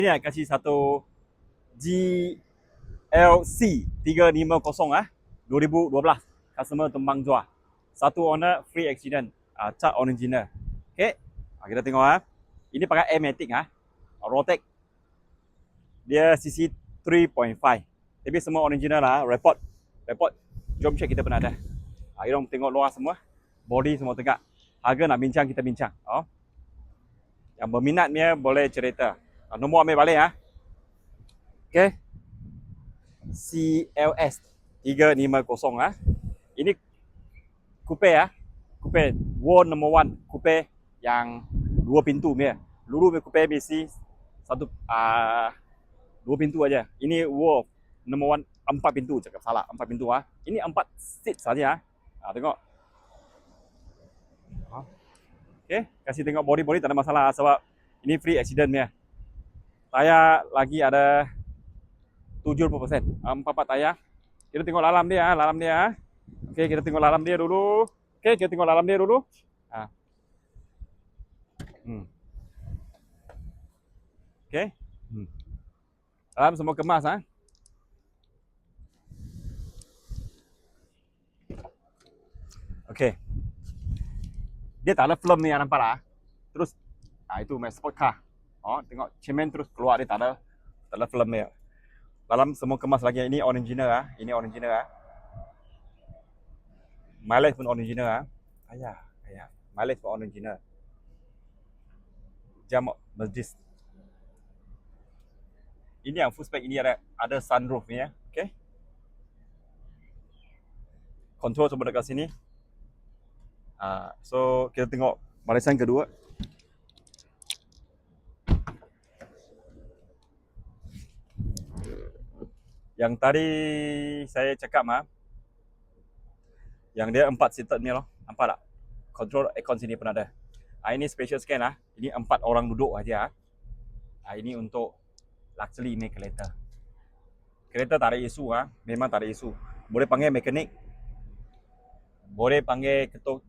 Ini nak kasih satu GLC 350 2012 customer Tumpang Jua. Satu owner free accident, cat original. Okey. Kita tengok Ini pakai Airmatic Rotek. Dia CC 3.5. Tapi semua original report. Jom check kita pun ada. Kita tengok luar semua. Body semua tegak. Harga nak bincang kita bincang. Yang berminat ni boleh cerita. Nombor ambil balik Okey. CLS 350 Ini coupe Coupe world number 1 coupe yang 2 pintu punya. Dulu coupe mesti dua pintu aja. Ini world number 1 4 pintu, cakap salah, 4 pintu Ini 4 seat saja tengok. Okey, kasih tengok body tak ada masalah sebab ini free accident punya. Tayar lagi ada 70%. 4 tayar. Kita tengok dalam dia, Okey, kita tengok dalam dia dulu. Okey. Dalam semua kemas Okey. Dia tak ada film ni yang nampak Terus itu main sport car. Tengok cermin terus keluar, dia tak ada film dia. Dalam semua kemas lagi. Ini original Ini original Mileage pun original Ayah. Mileage pun original. Jam Mercedes. Ini yang full spec, ini ada sunroof ni Okey. Control semua dekat sini. So kita tengok barisan kedua. Yang tadi saya cakap yang dia 4 seated ni nampak tak? Control aircon sini pun ada. Ini special scan Ini 4 orang duduk aja. Ini untuk luxury ni kereta. Kereta tak ada isu memang tak ada isu. Boleh panggil mekanik. Boleh panggil ketuk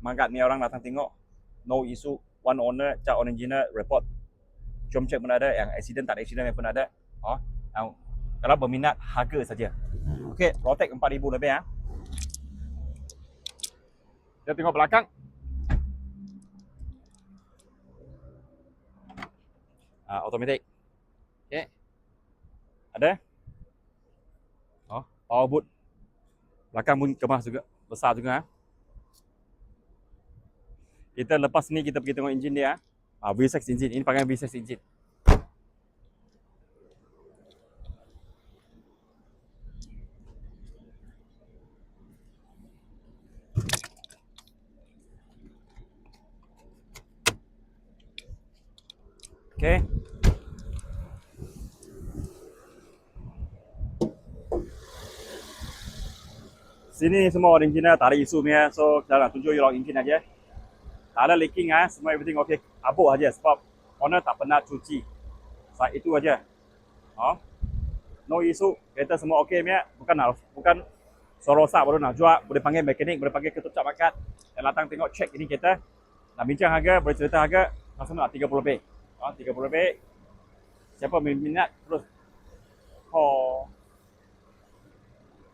mangkat ni orang datang tengok. No isu. One owner, cat original, report. Jom check pun ada. Yang accident tak ada accident pun ada. Kalau berminat, harga saja. Okey, Rotek 4,000 lebih Kita tengok belakang. Automatic. Okey. Ada. Power boot. Belakang pun kemas juga, besar juga Kita lepas ni kita pergi tengok enjin dia V6 enjin. Ini pakai V6 enjin. Okey. Sini semua original, tak ada isu punya. So kita nak tunjuk you engine aja. Tak ada leaking semua everything okey. Abuk aja sebab owner tak pernah cuci. Itu aja. No isu. Kereta semua okey punya. Bukan sorosak baru nak jual. Boleh panggil mekanik, boleh panggil ketuk cap bakat. Yang datang tengok check ini kereta. Nak bincang harga, boleh cerita harga. Langsung nak 30 lebih. 30 lebih. Siapa minat terus call